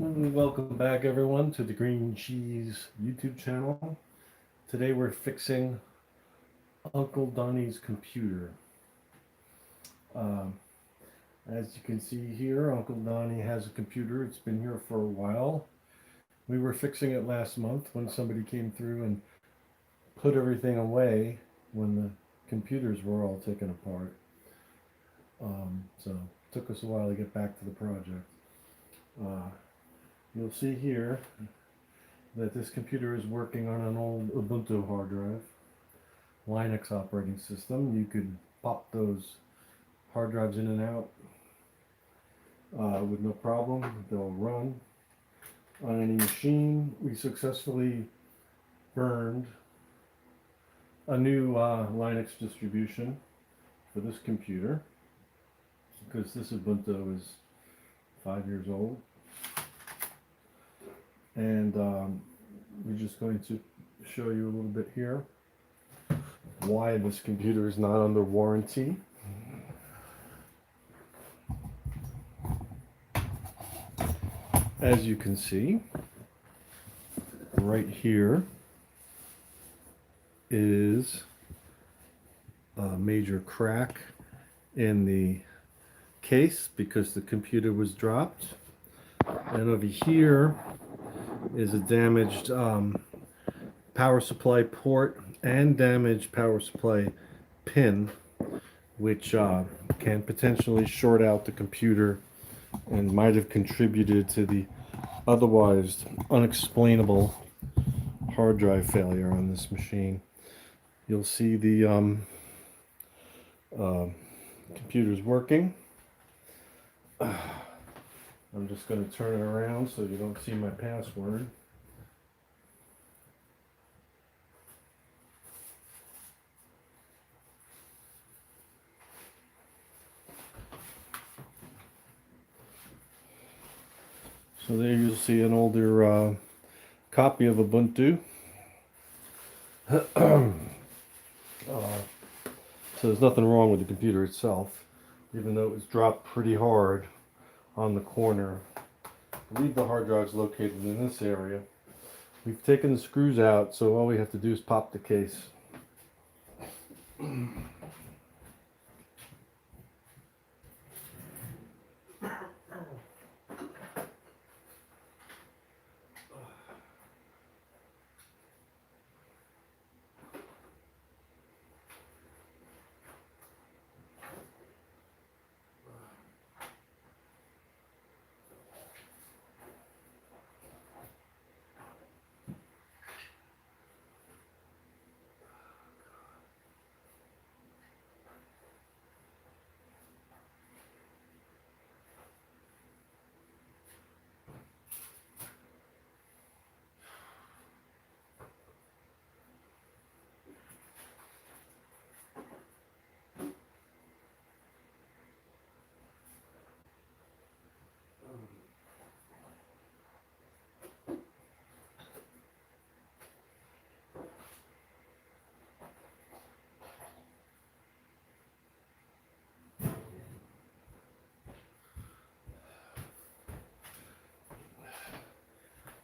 Welcome back, everyone, to the Green Cheese YouTube channel. Today we're fixing Uncle Donnie's computer. Um, as you can see here, Uncle Donnie has a computer. It's been here for a while. We were fixing it last month when somebody came through and put everything away when the computers were all taken apart. So it took us a while to get back to the project. You'll see here that this computer is working on an old Ubuntu hard drive, Linux operating system. You could pop those hard drives in and out with no problem. They'll run on any machine. We successfully burned a new Linux distribution for this computer because this Ubuntu is 5 years old. And we're just going to show you a little bit here why this computer is not under warranty. As you can see, right here is a major crack in the case because the computer was dropped. And over here is a damaged power supply port and damaged power supply pin, which can potentially short out the computer and might have contributed to the otherwise unexplainable hard drive failure on this machine. You'll see the computer's working. I'm just going to turn it around so you don't see my password. So there you'll see an older copy of Ubuntu. So there's nothing wrong with the computer itself, even though it was dropped pretty hard on the corner. I believe the hard drive is located in this area. We've taken the screws out, so all we have to do is pop the case.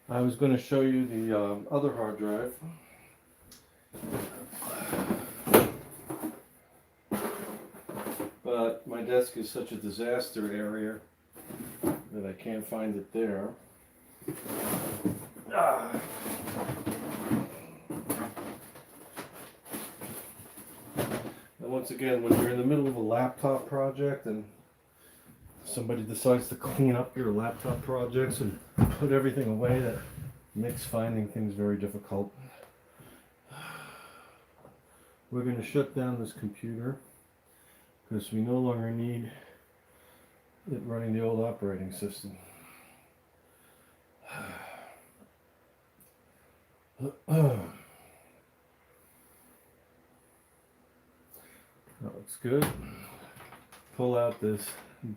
I was going to show you the other hard drive. But my desk is such a disaster area that I can't find it there. And once again, when you're in the middle of a laptop project and somebody decides to clean up your laptop projects and put everything away, that makes finding things very difficult. We're going to shut down this computer because we no longer need it running the old operating system. That looks good. Pull out this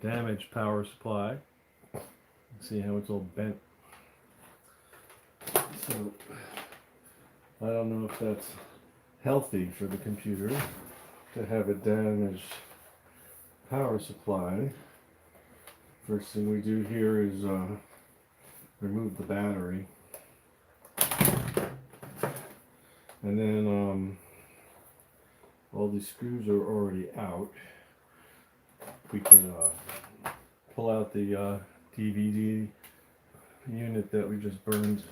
damaged power supply. See how it's all bent. So I don't know if that's healthy for the computer to have a damaged power supply. First thing we do here is remove the battery, and then all these screws are already out. We can pull out the DVD unit that we just burned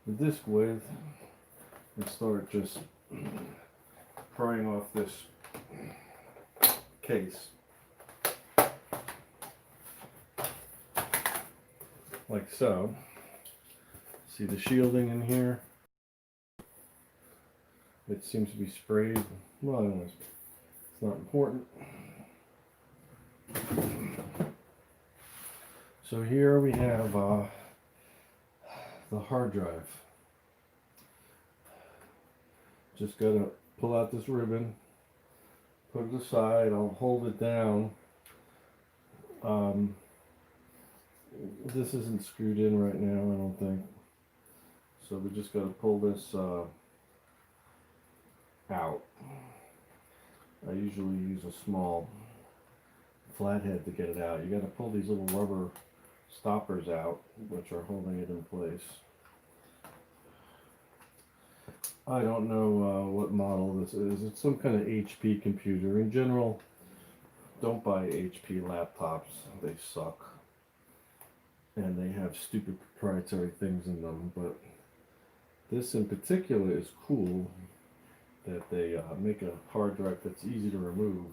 the disc with and start just prying off this case like so. See the shielding in here? It seems to be sprayed. Well, anyways, it's not important. So here we have the hard drive. Just gotta pull out this ribbon, put it aside. I'll hold it down. This isn't screwed in right now, I don't think. So we just gotta pull this out. I usually use a small flathead to get it out. You gotta pull these little rubber stoppers out, which are holding it in place. I don't know what model this is. It's some kind of HP computer. In general, don't buy HP laptops. They suck. And they have stupid proprietary things in them. But this in particular is cool, that they make a hard drive that's easy to remove.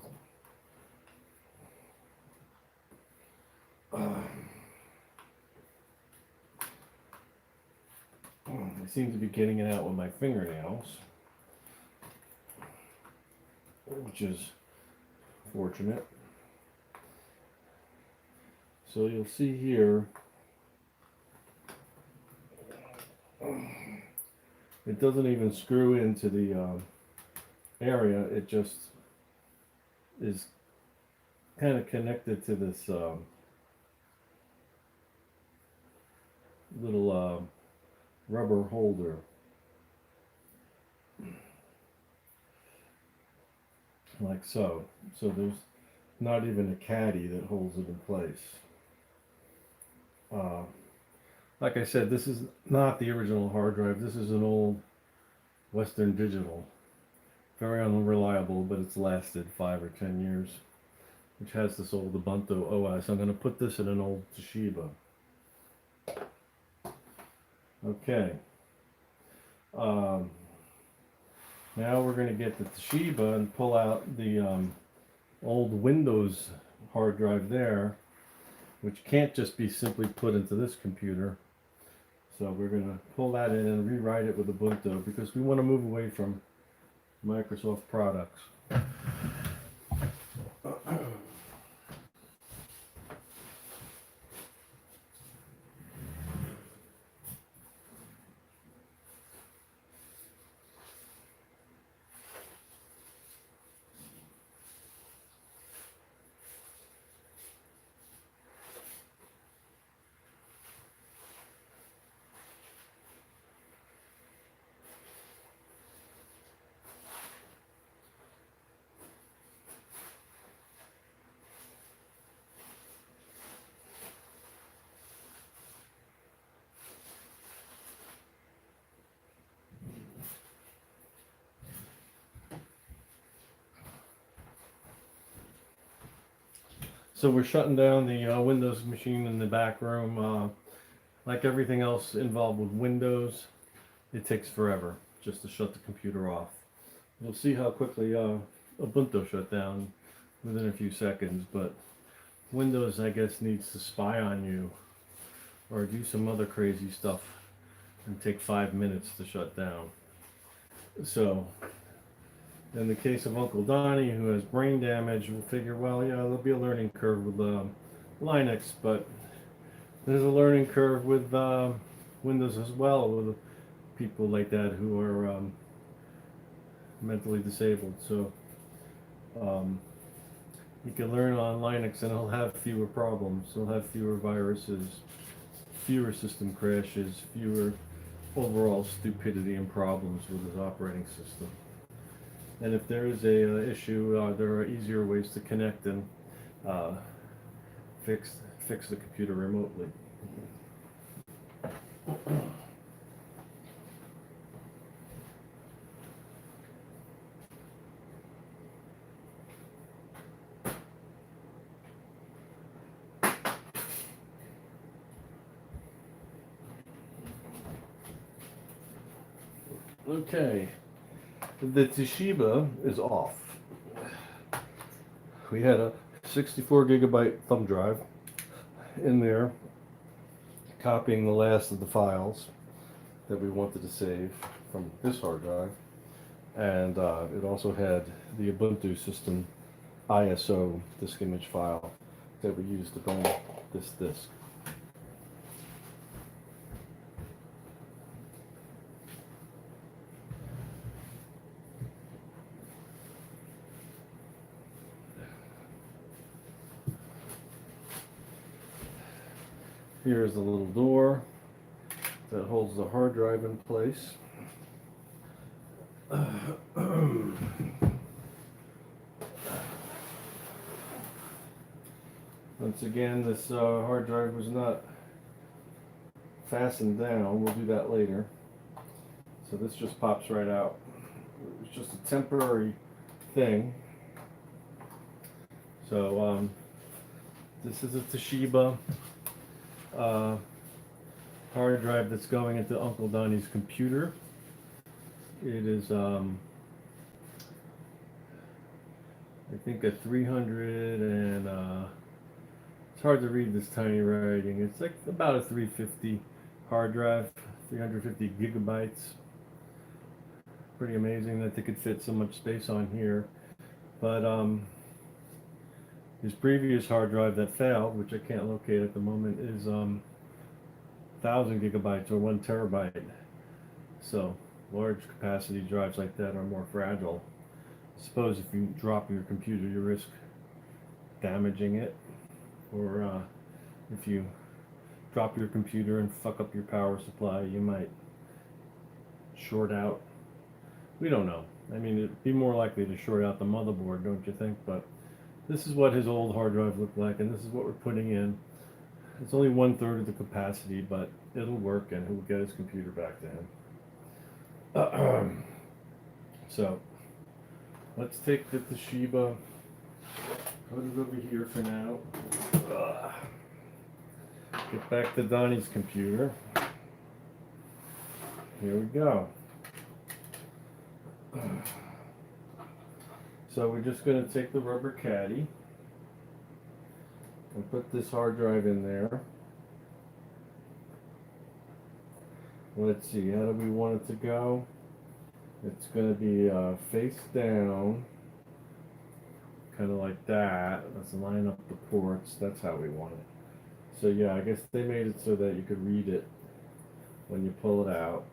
I seem to be getting it out with my fingernails, which is fortunate. So you'll see here, it doesn't even screw into the area. It just is kind of connected to this little rubber holder. Like so. So there's not even a caddy that holds it in place. Like I said, this is not the original hard drive. This is an old Western Digital. Very unreliable, but it's lasted 5 or 10 years. Which has this old Ubuntu OS. I'm going to put this in an old Toshiba. Okay. Now we're going to get the Toshiba and pull out the old Windows hard drive there, which can't just be simply put into this computer. So we're going to pull that in and rewrite it with Ubuntu because we want to move away from Microsoft products. So we're shutting down the Windows machine in the back room. Like everything else involved with Windows, it takes forever just to shut the computer off. You'll see how quickly Ubuntu shut down within a few seconds, but Windows, I guess, needs to spy on you or do some other crazy stuff and take 5 minutes to shut down. So in the case of Uncle Donnie, who has brain damage, we'll figure, well, yeah, there'll be a learning curve with Linux, but there's a learning curve with Windows as well, with people like that who are mentally disabled. So you can learn on Linux and he'll have fewer problems. He'll have fewer viruses, fewer system crashes, fewer overall stupidity and problems with his operating system. And if there is a issue, there are easier ways to connect and fix the computer remotely. Okay, the Toshiba is off. We had a 64 gigabyte thumb drive in there, copying the last of the files that we wanted to save from this hard drive, and it also had the Ubuntu system ISO disk image file that we used to burn this disk. Here's the little door that holds the hard drive in place. Once again, this hard drive was not fastened down. We'll do that later. So this just pops right out. It's just a temporary thing. So this is a Toshiba hard drive that's going into Uncle Donnie's computer. It is I think a 300 and it's hard to read this tiny writing. It's like about a 350 hard drive, 350 gigabytes. Pretty amazing that they could fit so much space on here. But his previous hard drive that failed, which I can't locate at the moment, is 1,000 gigabytes or 1 terabyte. So large capacity drives like that are more fragile. I suppose if you drop your computer, you risk damaging it, or if you drop your computer and fuck up your power supply, you might short out. We don't know. I mean, it'd be more likely to short out the motherboard, don't you think? But this is what his old hard drive looked like, and this is what we're putting in. It's only 1/3 of the capacity, but it'll work, and he'll get his computer back to him. So let's take the Toshiba, put it over here for now. Get back to Donnie's computer. Here we go. So we're just going to take the rubber caddy and put this hard drive in there. Let's see, how do we want it to go? It's going to be face down, kind of like that. Let's line up the ports. That's how we want it. So yeah, I guess they made it so that you could read it when you pull it out.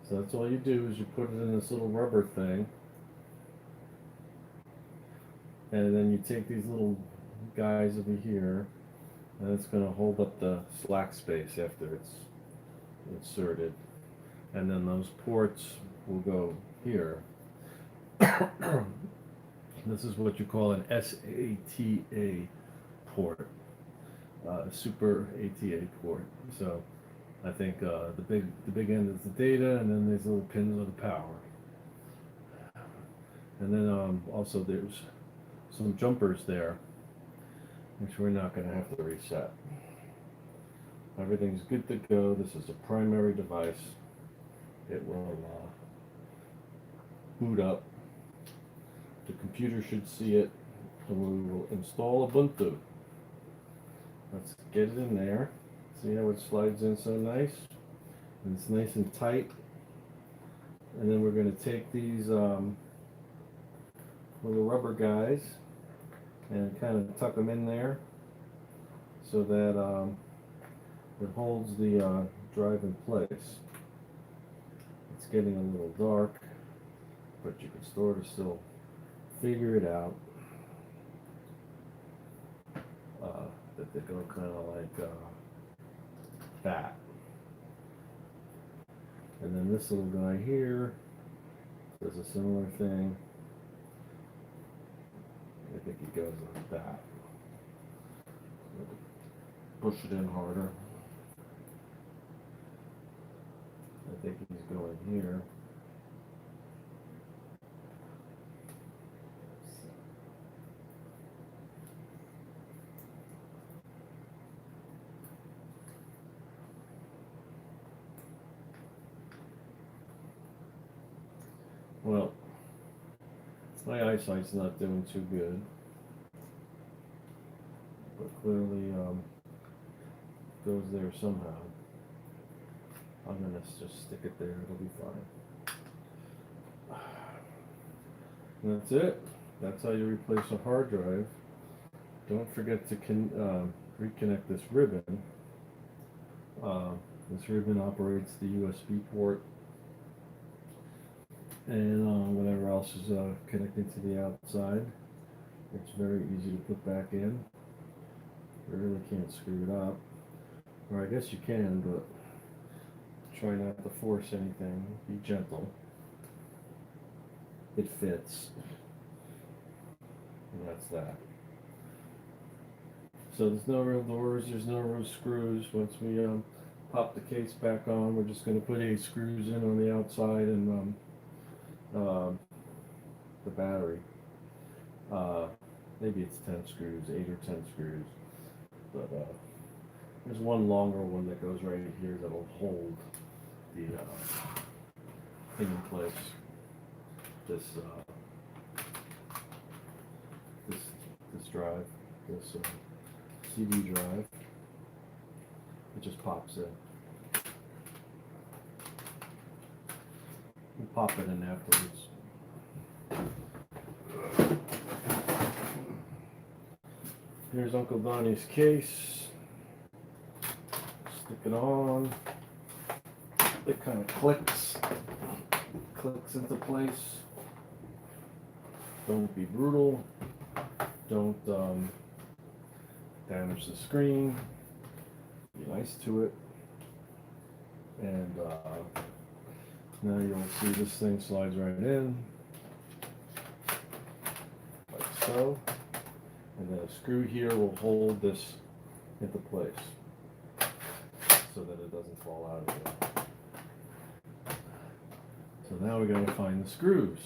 So that's all you do is you put it in this little rubber thing, and then you take these little guys over here, and it's going to hold up the slack space after it's inserted, and then those ports will go here. This is what you call an SATA port, super ATA port. So I think the big end is the data, and then these little pins are the power. And then also there's some jumpers there, which we're not going to have to reset. Everything's good to go. This is a primary device. It will boot up. The computer should see it, and we will install Ubuntu. Let's get it in there. See how it slides in so nice? And it's nice and tight. And then we're going to take these little rubber guys and kind of tuck them in there so that it holds the drive in place. It's getting a little dark, but you can sort of still figure it out. That they go kind of like that. And then this little guy here does a similar thing. I think he goes like that. Push it in harder. think he's going here. Well, my eyesight's not doing too good, but clearly goes there somehow. I'm gonna just stick it there, it'll be fine. And that's it. That's how you replace a hard drive. Don't forget to reconnect this ribbon. This ribbon operates the USB port and whatever else is connected to the outside. It's very easy to put back in. You really can't screw it up. Or I guess you can, but try not to force anything. Be gentle. It fits. And that's that. So there's no real doors, there's no real screws. Once we pop the case back on, we're just going to put 8 screws in on the outside and the battery. Maybe it's 10 screws, 8 or 10 screws. But there's one longer one that goes right here that'll hold the thing in place. This drive, this CD drive. It just pops in. We'll pop it in afterwards. Here's Uncle Donnie's case. Stick it on. It kind of clicks into place. Don't be brutal. Don't damage the screen. Be nice to it. And now you'll see this thing slides right in, like so. And then a screw here will hold this into place so that it doesn't fall out of there. So now we got to find the screws,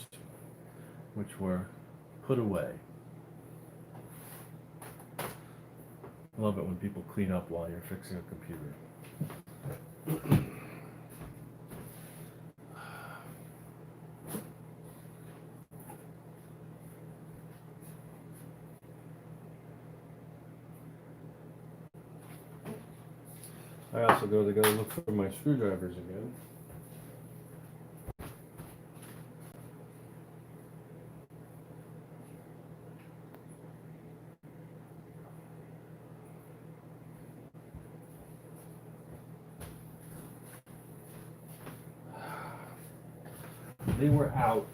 which were put away. I love it when people clean up while you're fixing a computer. I also go look for my screwdrivers again. They were out,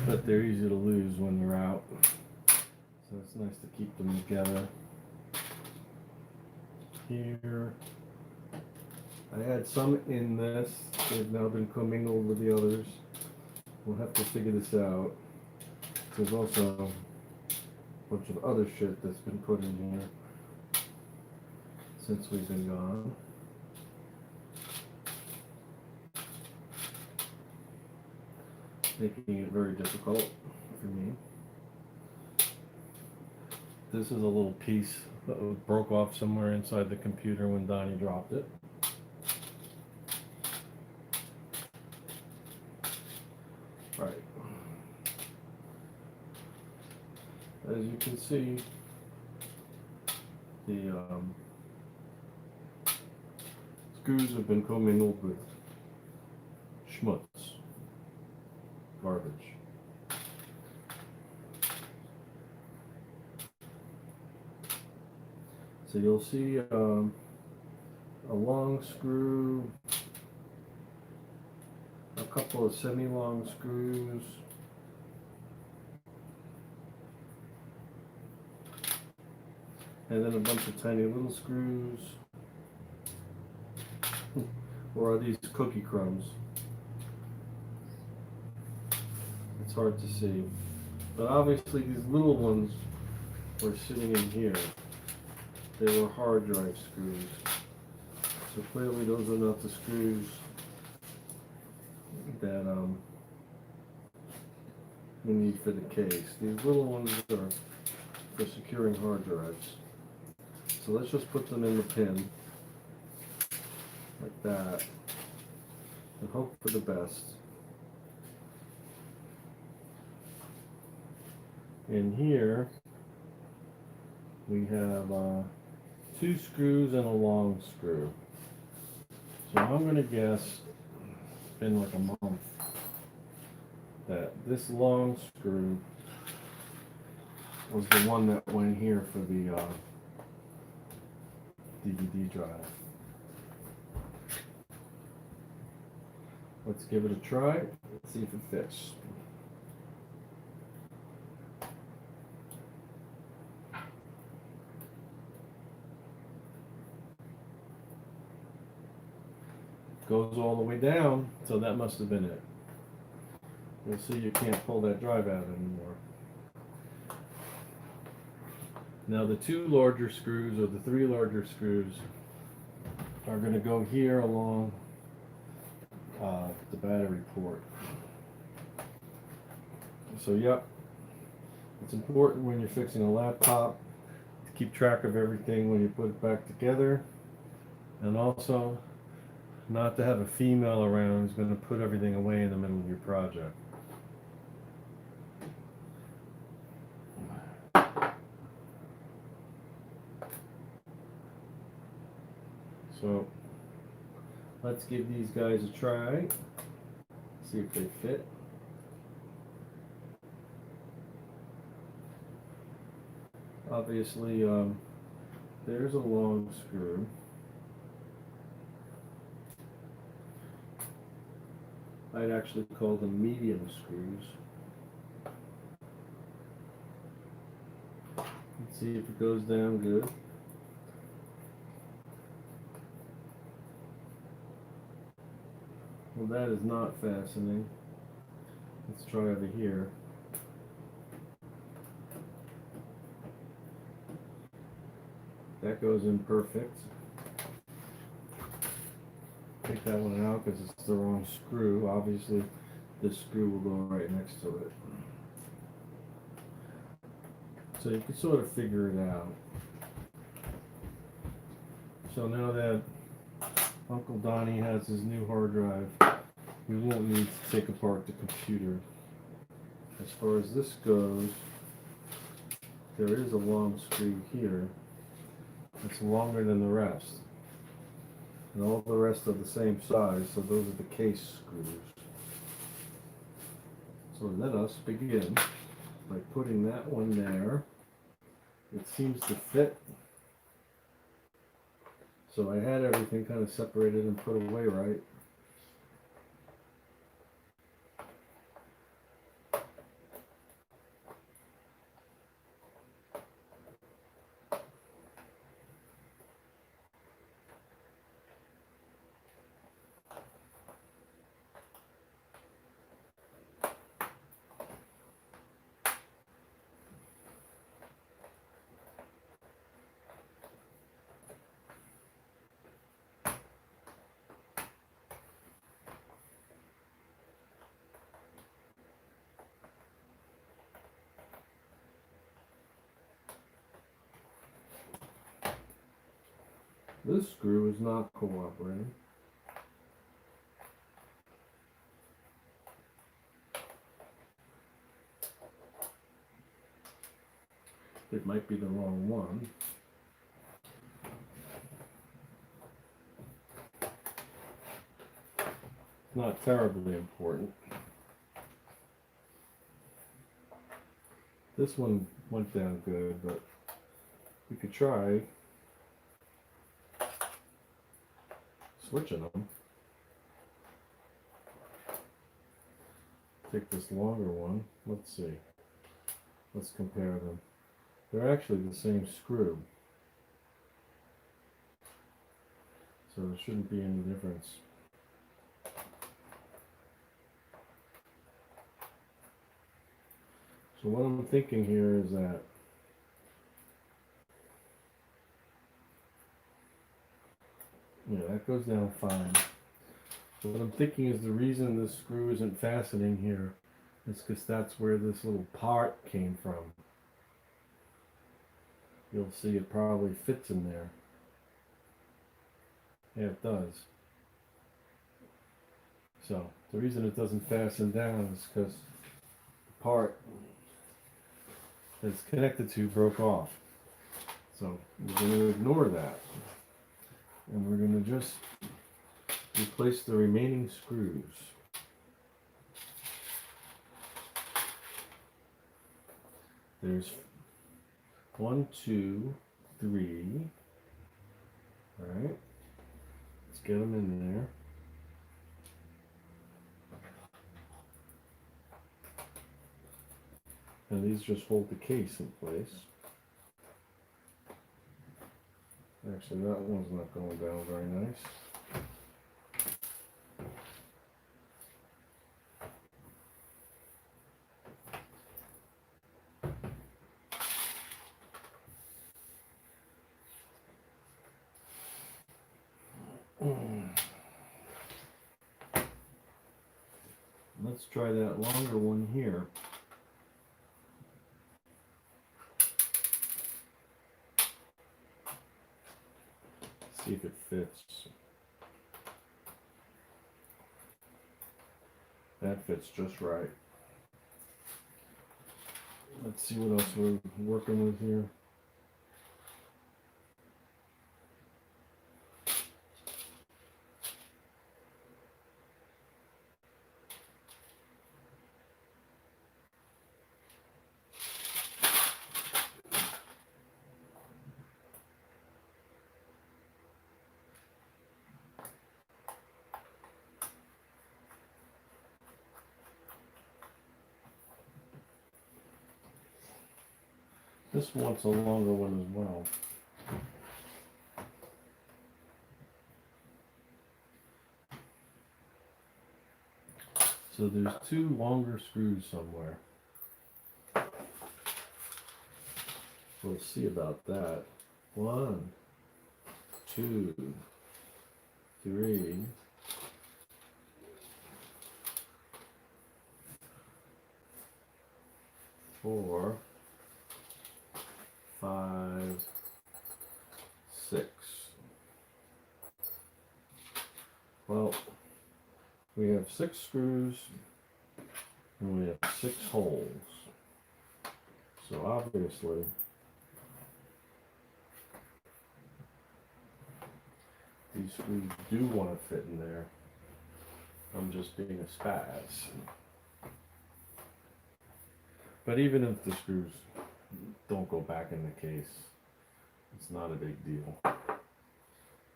but they're easy to lose when they're out. So it's nice to keep them together. Here. I had some in this. They've now been commingled with the others. We'll have to figure this out. There's also a bunch of other shit that's been put in here since we've been gone. Making it very difficult for me. This is a little piece that broke off somewhere inside the computer when Donnie dropped it. Right. As you can see, the screws have been commingled with schmutz. Garbage. So you'll see a long screw, a couple of semi-long screws, and then a bunch of tiny little screws. Or are these cookie crumbs? It's hard to see, but obviously these little ones were sitting in here. They were hard drive screws, so clearly those are not the screws that we need for the case. These little ones are for securing hard drives. So let's just put them in the pin like that and hope for the best. In here we have 2 screws and a long screw. So I'm going to guess it's been like a month that this long screw was the one that went here for the DVD drive. Let's give it a try. Let's see if it fits. Goes all the way down, so that must have been it. You'll see you can't pull that drive out anymore. Now the 2 larger screws, or the 3 larger screws, are going to go here along the battery port. So yep, it's important when you're fixing a laptop to keep track of everything when you put it back together, and also not to have a female around who's going to put everything away in the middle of your project. So let's give these guys a try, see if they fit. Obviously, there's a long screw. I'd actually call them medium screws. Let's see if it goes down good. Well, that is not fastening. Let's try over here. That goes in perfect. Take that one out because it's the wrong screw. Obviously, this screw will go right next to it. So you can sort of figure it out. So now that Uncle Donnie has his new hard drive, we won't need to take apart the computer. As far as this goes, there is a long screw here. It's longer than the rest. And all the rest are the same size, so those are the case screws. So let us begin by putting that one there. It seems to fit. So I had everything kind of separated and put away right. This screw is not cooperating. It might be the wrong one. Not terribly important. This one went down good, but we could try switching them. Take this longer one. Let's see. Let's compare them. They're actually the same screw, so there shouldn't be any difference. So what I'm thinking here is that that goes down fine. What I'm thinking is the reason this screw isn't fastening here is because that's where this little part came from. You'll see it probably fits in there. Yeah, it does. So the reason it doesn't fasten down is because the part that it's connected to broke off. So we're going to ignore that. And we're going to just replace the remaining screws. There's 1, 2, 3. All right. Let's get them in there. And these just hold the case in place. Actually, that one's not going down very nice. Let's try that longer one here. See if it fits. That fits just right. Let's see what else we're working with here. This wants a longer one as well. So there's 2 longer screws somewhere. We'll see about that. 1, 2, 3. 4, 5, 6. Well, we have 6 screws and we have 6 holes. So obviously these screws do want to fit in there. I'm just being a spaz. But even if the screws don't go back in the case, it's not a big deal.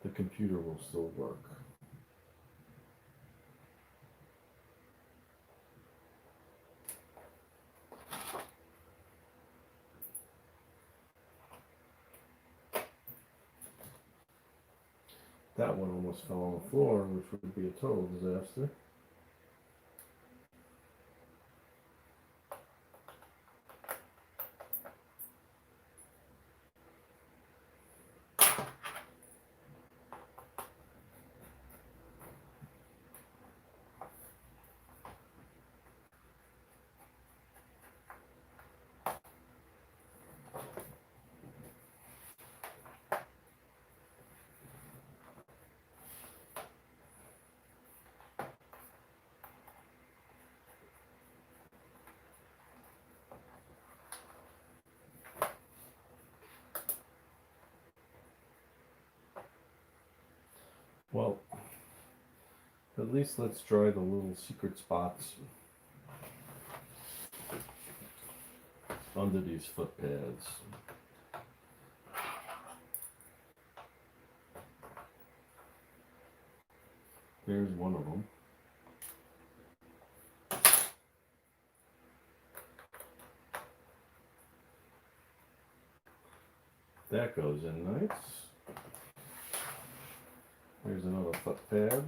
The computer will still work. That one almost fell on the floor, which would be a total disaster. Well, at least let's try the little secret spots under these foot pads. There's one of them. That goes in nice. Here's another foot pad.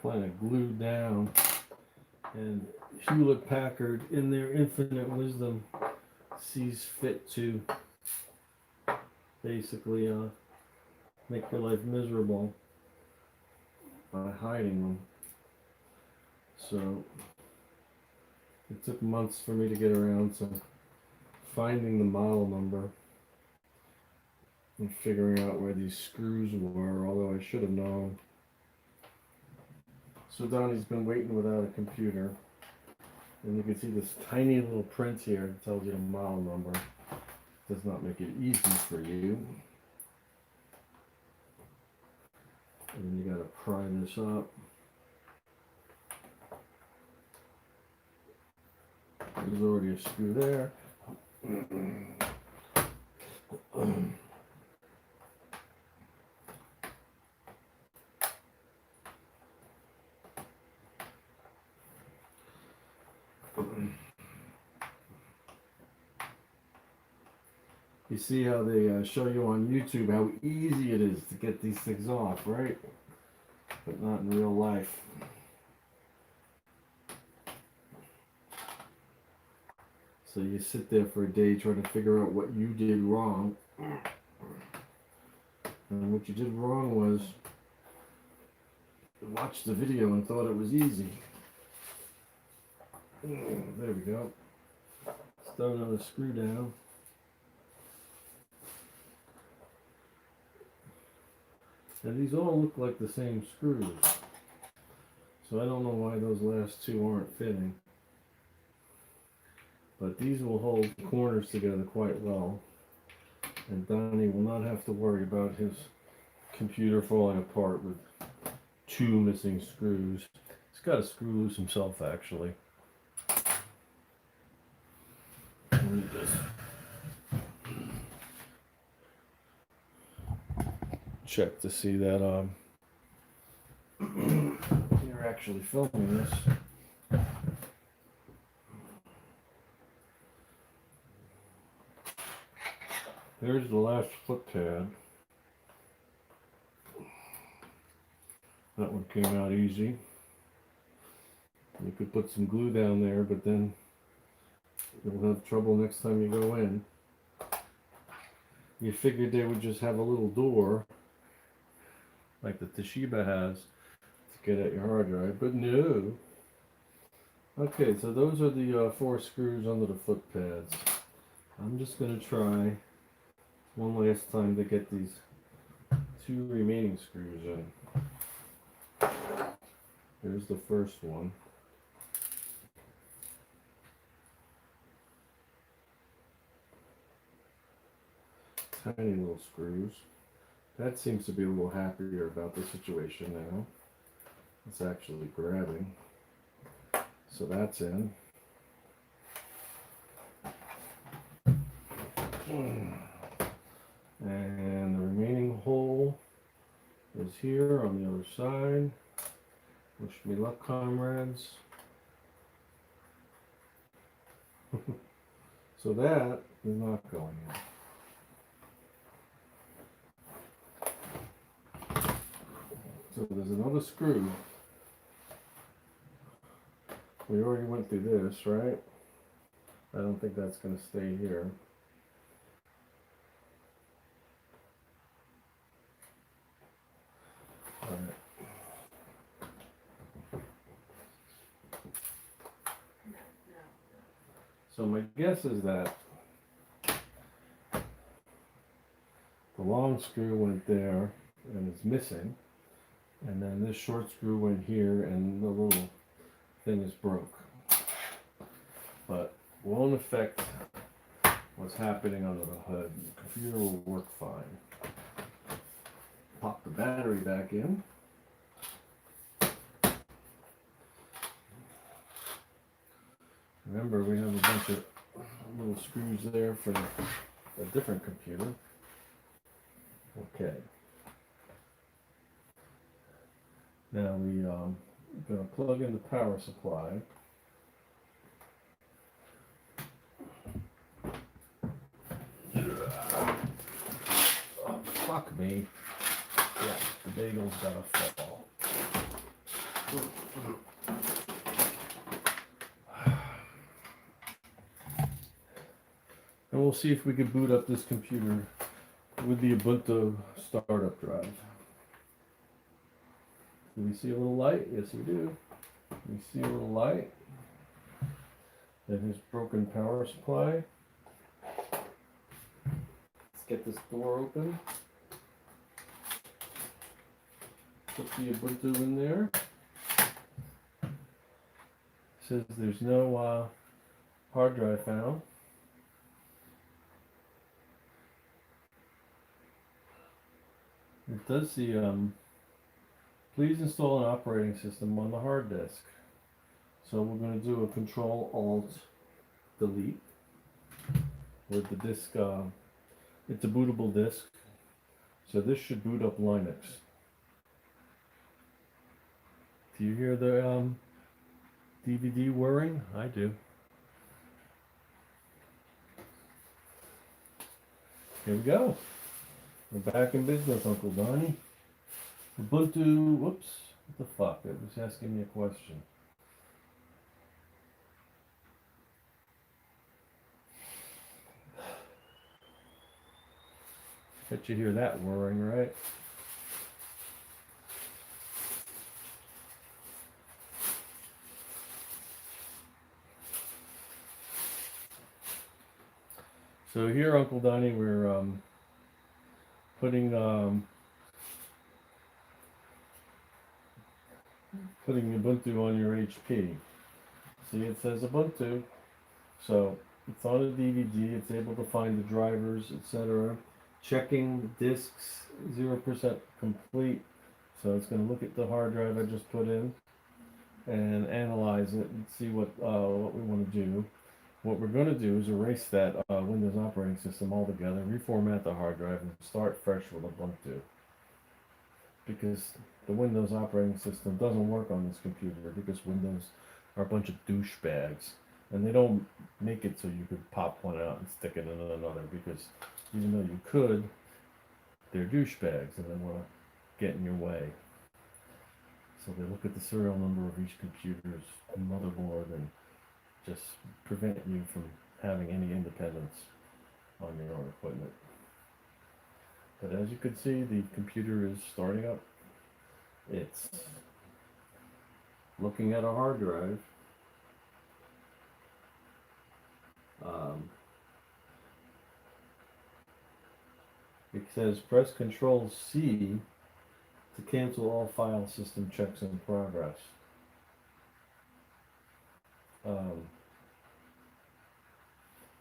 kind of glued down. And Hewlett Packard, in their infinite wisdom, sees fit to basically make your life miserable by hiding them. So it took months for me to get around to finding the model number and figuring out where these screws were, although I should have known. So Donnie's been waiting without a computer, and you can see this tiny little print here that tells you the model number. Does not make it easy for you. And then you got to pry this up. There's already a screw there. You see how they show you on YouTube how easy it is to get these things off, right? But not in real life. So you sit there for a day trying to figure out what you did wrong. And what you did wrong was you watched the video and thought it was easy. There we go. Start another screw down. And these all look like the same screws. So I don't know why those last two aren't fitting. But these will hold the corners together quite well. And Donnie will not have to worry about his computer falling apart with two missing screws. He's got to screw loose himself, actually. Read this. Check to see that you're actually filming this. Here's the last foot pad. That one came out easy. You could put some glue down there, but then you'll have trouble next time you go in. You figured they would just have a little door like the Toshiba has to get at your hard drive, but no. Okay, so those are the 4 screws under the foot pads. I'm just going to try one last time to get these 2 remaining screws in. Here's the first one. Tiny little screws. That seems to be a little happier about the situation now. It's actually grabbing. So that's in. And the remaining hole is here on the other side. Wish me luck, comrades. So that is not going in. So there's another screw. We already went through this, right? I don't think that's going to stay here. All right. So my guess is that the long screw went there and it's missing. And then this short screw went here and the little thing is broke. But won't affect what's happening under the hood. The computer will work fine. Pop the battery back in. Remember, we have a bunch of little screws there for a different computer. Okay. Now we going to plug in the power supply. Oh, fuck me. Yeah, the bagel's got to fall. And we'll see if we can boot up this computer with the Ubuntu startup drive. Do we see a little light? Yes, we do. We see a little light. Then his broken power supply. Let's get this door open. Put the Ubuntu in there. It says there's no hard drive found. It does see, please install an operating system on the hard disk. So we're going to do a Control-Alt-Delete with the disk. It's a bootable disk. So this should boot up Linux. Do you hear the DVD whirring? I do. Here we go. We're back in business, Uncle Donnie. Ubuntu, whoops, what the fuck? It was asking me a question. Bet you hear that whirring, right? So here, Uncle Donnie, we're putting Ubuntu on your HP. See, it says Ubuntu, so it's on a DVD. It's able to find the drivers, etc. Checking disks, 0% complete. So it's going to look at the hard drive I just put in and analyze it and see what we want to do. What we're going to do is erase that Windows operating system altogether, reformat the hard drive, and start fresh with Ubuntu. Because the Windows operating system doesn't work on this computer because Windows are a bunch of douchebags. And they don't make it so you could pop one out and stick it in another, because even though you could, they're douchebags and they want to get in your way. So they look at the serial number of each computer's motherboard and just prevent you from having any independence on your own equipment. But as you can see, the computer is starting up. It's looking at a hard drive. It says press Control C to cancel all file system checks in progress.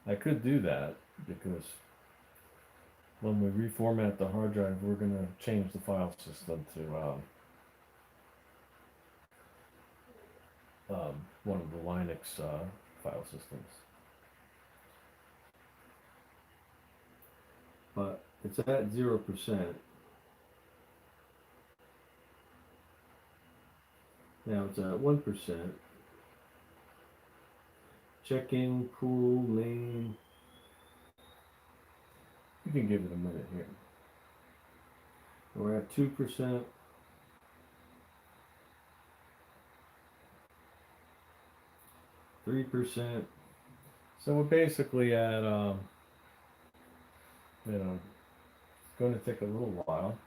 I could do that because when we reformat the hard drive, we're going to change the file system to one of the Linux file systems. But it's at 0%. Now it's at 1%. Checking, cool, main. You can give it a minute here. We're at 2%. 3%. So we're basically at, it's going to take a little while.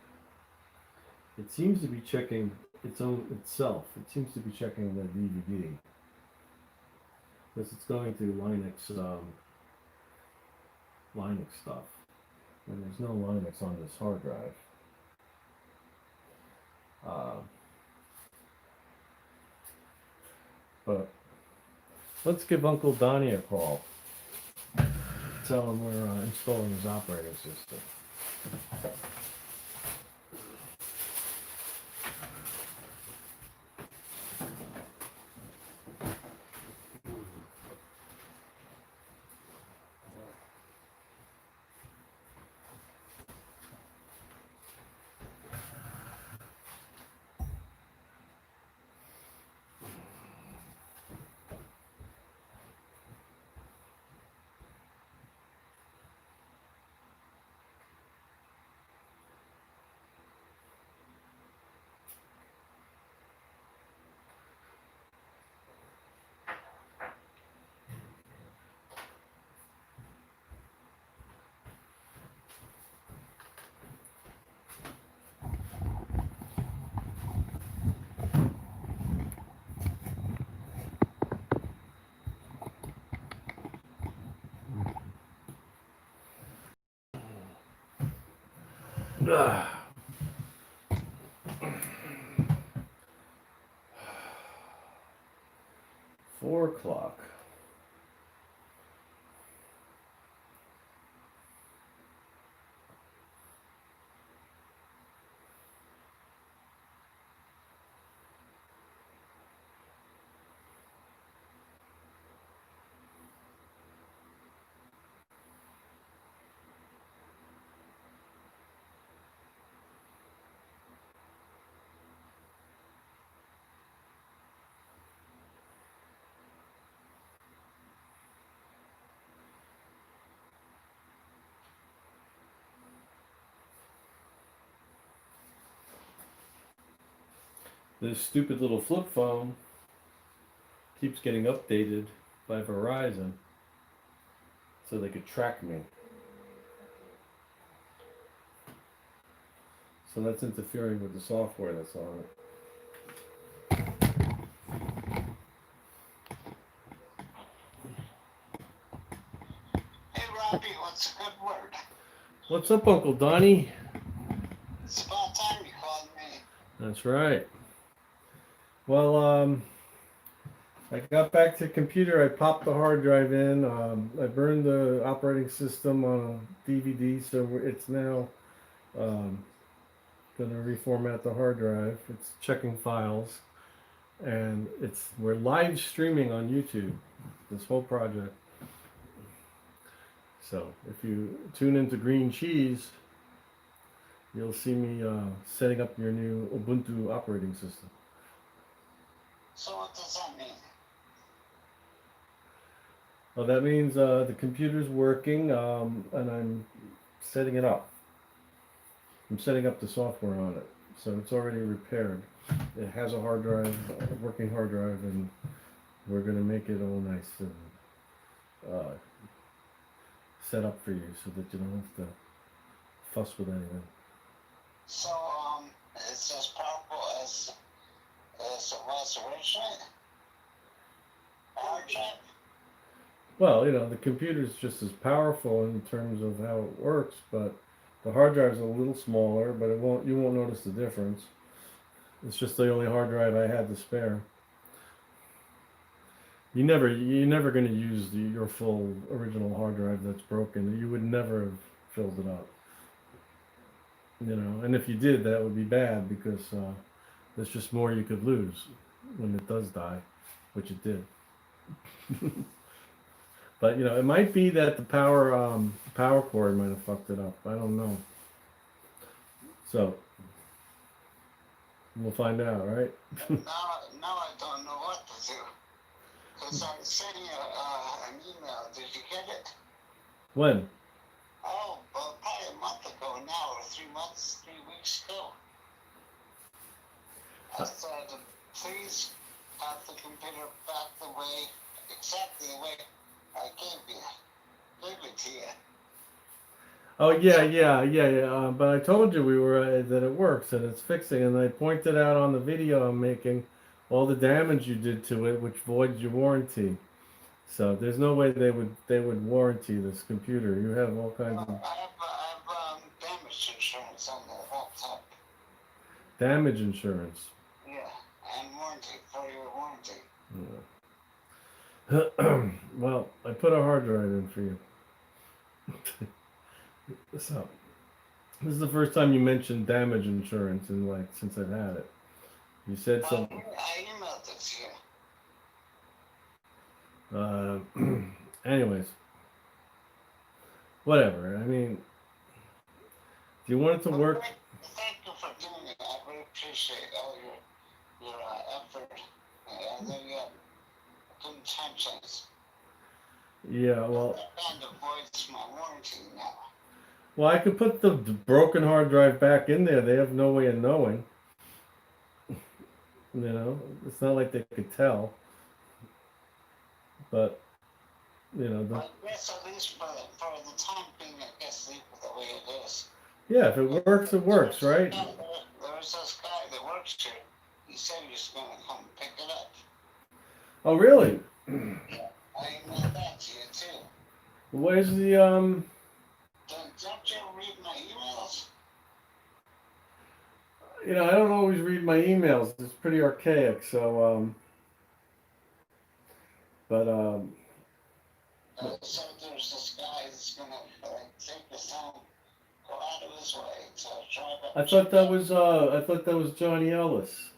It seems to be checking itself. It seems to be checking the DVD. Because it's going through Linux stuff. And there's no Linux on this hard drive. But let's give Uncle Donnie a call. Tell him we're installing his operating system. 4 o'clock. This stupid little flip phone keeps getting updated by Verizon so they could track me. So that's interfering with the software that's on it. Hey Robbie, what's a good word? What's up, Uncle Donnie? It's about time you called me. That's right. Well, I got back to the computer. I popped the hard drive in. I burned the operating system on a DVD, so it's now going to reformat the hard drive. It's checking files, and we're live streaming on YouTube. This whole project. So if you tune into Green Cheese, you'll see me setting up your new Ubuntu operating system. So what does that mean? Well, that means the computer's working, and I'm setting it up. I'm setting up the software on it, so it's already repaired. It has a hard drive, a working hard drive, and we're going to make it all nice and set up for you so that you don't have to fuss with anything. So, it's as powerful as it was originally? A hard drive? Well, the computer's just as powerful in terms of how it works, but the hard drive's a little smaller, but you won't notice the difference. It's just the only hard drive I had to spare. You're never going to use your full original hard drive that's broken. You would never have filled it up. And if you did, that would be bad because there's just more you could lose when it does die, which it did. But it might be that the power cord might have fucked it up. I don't know. So we'll find out, right? Now I don't know what to do. Because I sent you an email. Did you get it? When? Oh, well, probably a month ago now, or 3 months, 3 weeks ago. I said, please have the computer back exactly the way I gave it to you. Oh yeah. But I told you that it works and it's fixing, and I pointed out on the video I'm making all the damage you did to it, which voids your warranty. So there's no way they would warranty this computer. You have all kinds of I have damage insurance on the laptop. damage insurance. Yeah, and warranty for your warranty. Yeah. Well, I put a hard drive in for you. So this is the first time you mentioned damage insurance since I've had it. You said something. I emailed it to you. Anyways, whatever. I mean, do you want it to work? Thank you for doing it. I really appreciate all your effort. I know you have good intentions. Yeah, well. That kind of voids my warranty now. Well, I could put the broken hard drive back in there. They have no way of knowing. It's not like they could tell. But, I guess at least for the time being, I guess leave it the way it is. Yeah, if it works, it works, right? There was this guy that works here. He said he was going to come pick it up. Oh, really? Yeah, I emailed that to you too. Where's the Don't you ever read my emails? I don't always read my emails. It's pretty archaic. So, but So there's this guy that's gonna take us home, go out of his way to drive up. I thought that was Johnny Ellis.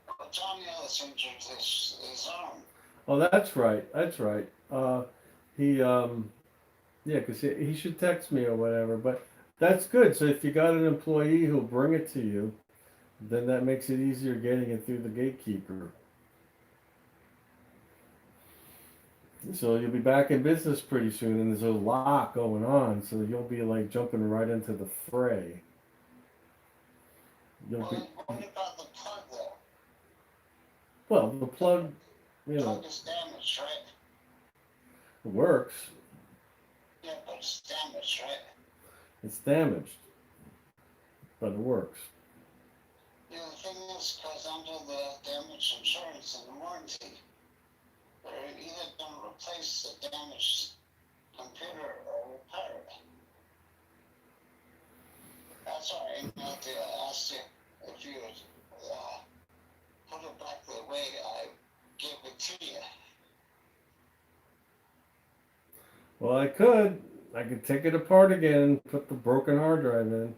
Well, Johnny Ellis injured his arm. Oh, that's right. That's right. He yeah, because he should text me or whatever. But that's good. So if you got an employee who'll bring it to you, then that makes it easier getting it through the gatekeeper. So you'll be back in business pretty soon, and there's a lot going on. So you'll be like jumping right into the fray. You'll be What about the plug though? well. The plug, The plug is damaged, right? works. Yeah, but it's damaged, right? It's damaged, but it works. Yeah, the thing is, because under the damage insurance and the warranty, they're either going to replace the damaged computer or repair it. That's why I emailed you. I asked you if you would put it back the way I gave it to you. Well, I could. I could take it apart again and put the broken hard drive in.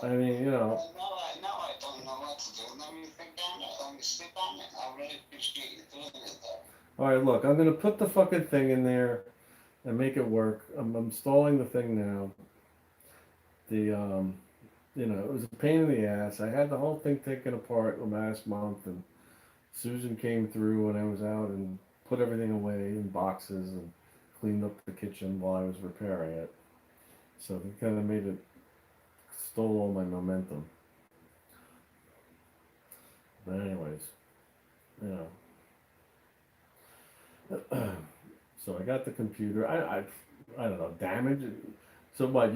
I mean, Well, no, I don't know what to do. Let me think on it. Let me sleep on it. I really appreciate you doing it, though. All right, look, I'm gonna put the fucking thing in there and make it work. I'm installing the thing now. It was a pain in the ass. I had the whole thing taken apart last month, and Susan came through when I was out and put everything away in boxes and cleaned up the kitchen while I was repairing it. So it kind of made it stole all my momentum. But anyways, you know. So I got the computer. I don't know, damage. So what?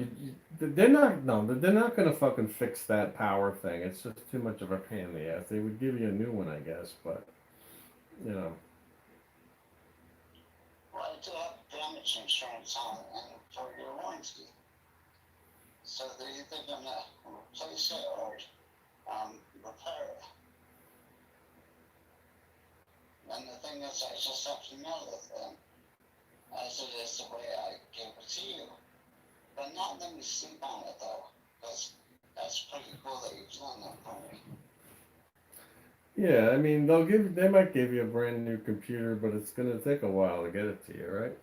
They're not no, they're not gonna fucking fix that power thing. It's just too much of a pain in the ass. They would give you a new one, I guess, but you know. Well, I do have damage insurance on it and for your warranty. So they're either going to replace it or repair it. And the thing is, I just have to know the thing as it is the way I gave it to you. But not let me sleep on it though, because that's pretty cool that you're doing that for me. Yeah, I mean they might give you a brand new computer, but it's gonna take a while to get it to you, right?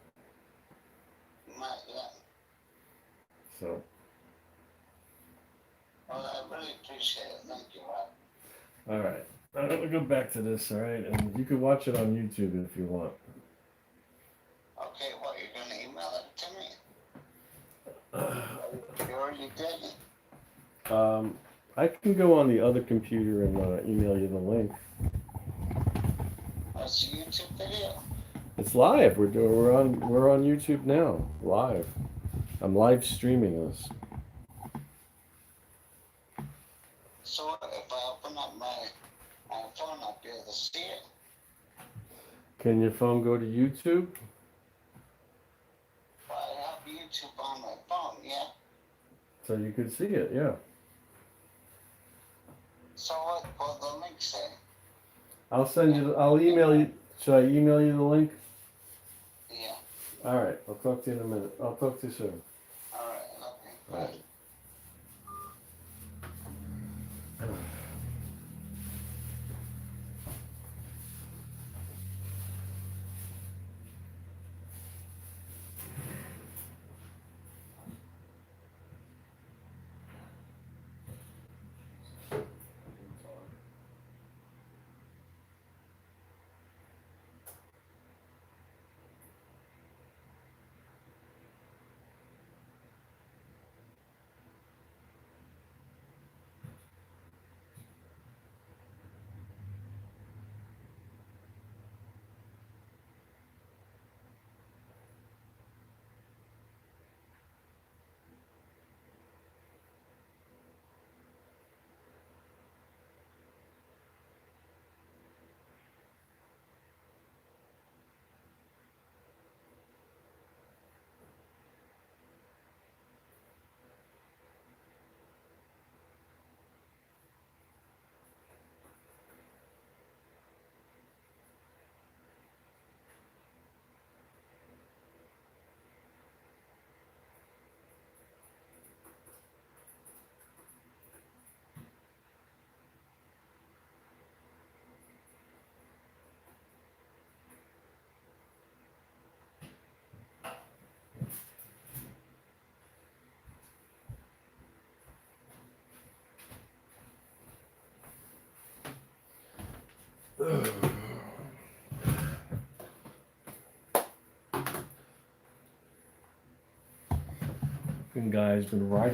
Yeah. So. Well, I really appreciate it. Thank you, Rob. All right. I'm gonna go back to this, all right? And you can watch it on YouTube if you want. Okay, what, you're going to email it to me? You already did it. I can go on the other computer and email you the link. Oh, it's a YouTube video? It's live. We're on YouTube now, live. I'm live streaming this. So if I open up my phone, I'll be able to see it? Can your phone go to YouTube? Well, I have YouTube on my phone, yeah? So you can see it, yeah. So what will the link say? I'll email you. Should I email you the link? Yeah. All right. I'll talk to you in a minute. I'll talk to you soon. All right, okay. All right. Fucking guy's been riding